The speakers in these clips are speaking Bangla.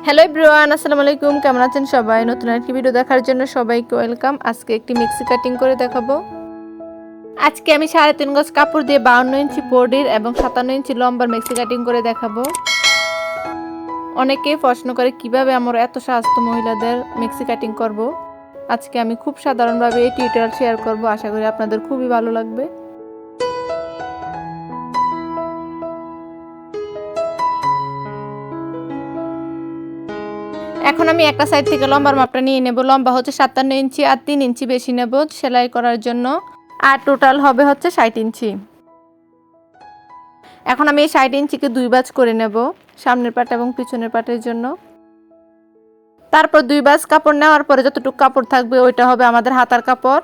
হ্যালো এভরিওয়ান, আসসালামু আলাইকুম। কেমন আছেন সবাই? নতুন একটি ভিডিও দেখার জন্য সবাইকে ওয়েলকাম। আজকে একটি মিক্সি কাটিং করে দেখাবো। আজকে আমি 3.5 গজ কাপড় দিয়ে 52 ইঞ্চি বডির এবং 57 ইঞ্চি লম্বার মিক্সি কাটিং করে দেখাবো। অনেকেই প্রশ্ন করে কিভাবে আমরা এত স্বাস্থ্য মহিলাদের মিক্সি কাটিং করব। আজকে আমি খুব সাধারণভাবে এই টিউটোরিয়াল শেয়ার করব। আশা করি আপনাদের খুবই ভালো লাগবে। এখন আমি একটা সাইড থেকে লম্বার মাপটা নিয়ে নেব। লম্বা হচ্ছে 57 ইঞ্চি আর 3 ইঞ্চি বেশি নেব সেলাই করার জন্য, আর টোটাল হবে হচ্ছে 60 ইঞ্চি। এখন আমি এই 60 ইঞ্চিকে 2 ভাঁজ করে নেব সামনের পাট এবং পিছনের পাটের জন্য। তারপর 2 ভাঁজ কাপড় নেওয়ার পরে যতটুকু কাপড় থাকবে ওইটা হবে আমাদের হাতার কাপড়।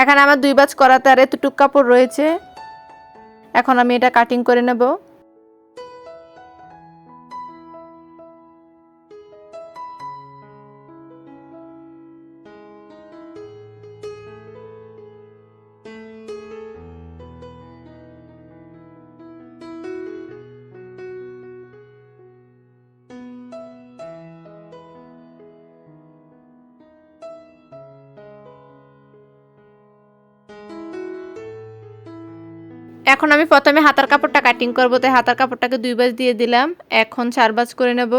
এখানে আমার 2 ভাঁজ করাতে আর এতটুকু কাপড় রয়েছে। এখন আমি এটা কাটিং করে নেব। এখন আমি প্রথমে হাতার কাপড়টা কাটিং করব, তাই হাতার কাপড়টাকে 2 ভাঁজ দিয়ে দিলাম। এখন 4 ভাঁজ করে নেব।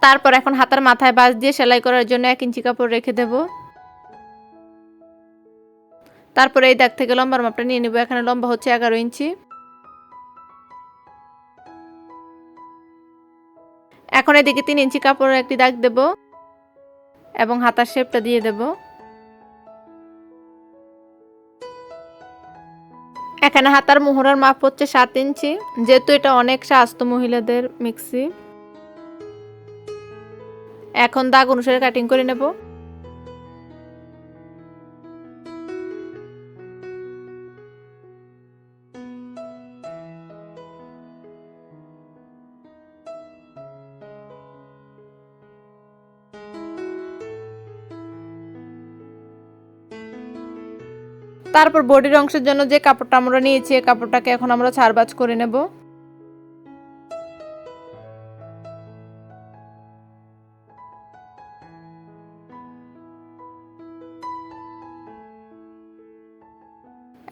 তারপর এখন হাতার মাথায় ভাঁজ দিয়ে সেলাই করার জন্য 1 ইঞ্চি কাপড় রেখে দেব। তারপরে এই দাগ থেকে লম্বার মাপটা নিয়ে নেব। এখানে লম্বা হচ্ছে 11 ইঞ্চি। এখন এদিকে 3 ইঞ্চি কাপড়ের একটি দাগ দেব এবং হাতার শেপটা দিয়ে দেব। এখানে হাতার মোহরার মাপ হচ্ছে 7 ইঞ্চি, যেহেতু এটা অনেক স্বাস্থ্য মহিলাদের মিক্সি। এখন দাগ অনুসারে কাটিং করে নেব। তারপর বডির অংশের জন্য যে কাপড়টা আমরা নিয়েছি এই কাপড়টাকে এখন আমরা 4 ভাঁজ করে নেব।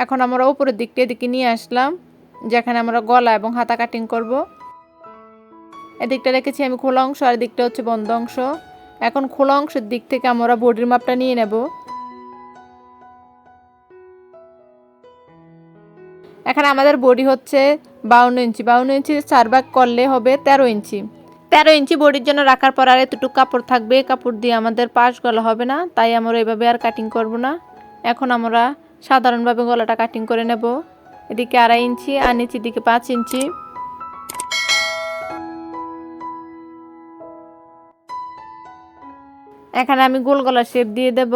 এখন আমরা উপরের দিকটা এদিকে নিয়ে আসলাম, যেখানে আমরা গলা এবং হাতা কাটিং করব। এদিকটা রেখেছি আমি খোলা অংশ, আর দিকটা হচ্ছে বন্ধ অংশ। এখন খোলা অংশের দিক থেকে আমরা বডির মাপটা নিয়ে নেব। এখানে আমাদের বডি হচ্ছে 52 ইঞ্চি। 52 ইঞ্চি 4 ভাগ করলে হবে 13 ইঞ্চি। 13 ইঞ্চি বডির জন্য রাখার পর আর এতটুকু কাপড় থাকবে। কাপড় দিয়ে আমাদের পাশ গলা হবে না, তাই আমরা এভাবে আর কাটিং করব না। এখন আমরা সাধারণভাবে গলাটা কাটিং করে নেব। এদিকে 2.5 ইঞ্চি আর নিচের দিকে 5 ইঞ্চি। এখানে আমি গোল গলার শেপ দিয়ে দেব।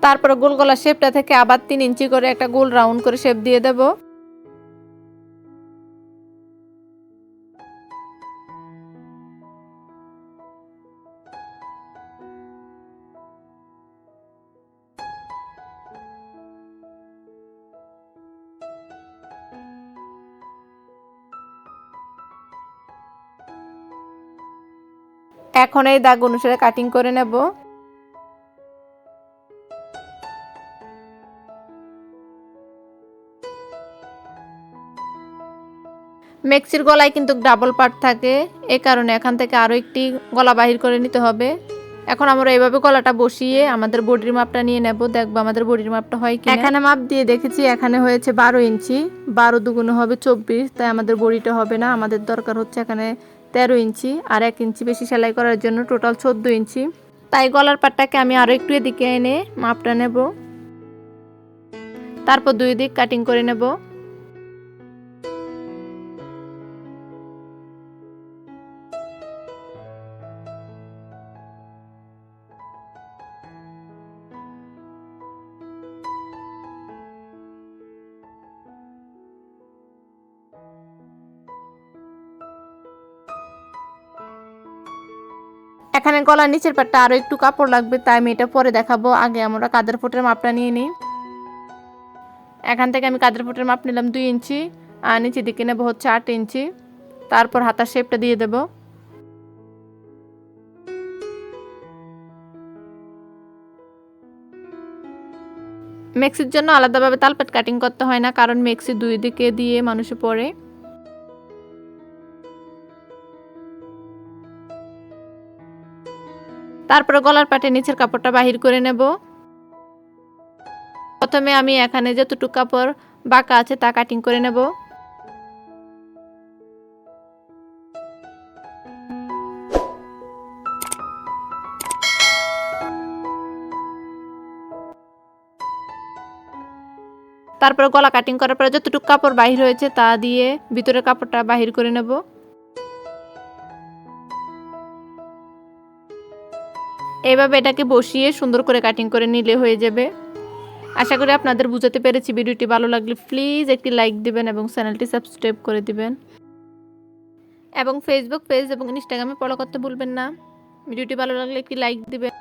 তারপরে গোল গলার শেপটা থেকে আবার 3 ইঞ্চি করে একটা গোল রাউন্ড করে শেপ দিয়ে দেব। এখন এই দাগ অনুসারে কাটিং করে নেব। মেক্সির গলায় কিন্তু ডাবল পার্ট থাকে, এই কারণে এখান থেকে আরো একটি গলা বাহির করে নিতে হবে। এখন আমরা এইভাবে গলাটা বসিয়ে আমাদের বডির মাপটা নিয়ে নেব, দেখবো আমাদের বডির মাপটা হয় কি। এখানে মাপ দিয়ে দেখেছি, এখানে হয়েছে 12 ইঞ্চি। 12 দুগুণে হবে 24, তাই আমাদের বডিটা হবে না। আমাদের দরকার হচ্ছে এখানে 13 ইঞ্চি, আর 1 ইঞ্চি বেশি সেলাই করার জন্য টোটাল 14 ইঞ্চি। তাই গলার পাটটাকে আমি আরো একটু এদিকে এনে মাপটা নেব। তারপর 2 দিক কাটিং করে নেব। এখানে গলার নিচের পাটটা আরও একটু কাপড় লাগবে, তাই আমি এটা পরে দেখাবো। আগে আমরা কাঁধের ফুটের মাপটা নিয়ে নিই। এখান থেকে আমি কাঁধের ফুটের মাপ নিলাম 2 ইঞ্চি, আর নিচের দিকে নেব হচ্ছে 8 ইঞ্চি। তারপর হাতার শেপটা দিয়ে দেব। মেক্সির জন্য আলাদাভাবে তালপাট কাটিং করতে হয় না, কারণ মেক্সি 2 দিকে দিয়ে মানুষে পরে। তারপরে গলার পাটে নিচের কাপড়টা বাহির করে নেব। প্রথমে আমি এখানে যতটুকু কাপড় বাঁকা আছে তা কাটিং করে নেব। তারপরে গলা কাটিং করার পরে যতটুকু কাপড় বাহির হয়েছে তা দিয়ে ভিতরের কাপড়টা বাহির করে নেব। এইভাবে এটাকে বসিয়ে সুন্দর করে কাটিং করে নিলে হয়ে যাবে। আশা করি আপনাদের বুঝাতে পেরেছি। ভিডিওটি ভালো লাগলে প্লিজ একটি লাইক দিবেন এবং চ্যানেলটি সাবস্ক্রাইব করে দিবেন, এবং ফেসবুক পেজ এবং ইনস্টাগ্রামে ফলো করতে ভুলবেন না। ভিডিওটি ভালো লাগলে একটি লাইক দিবেন।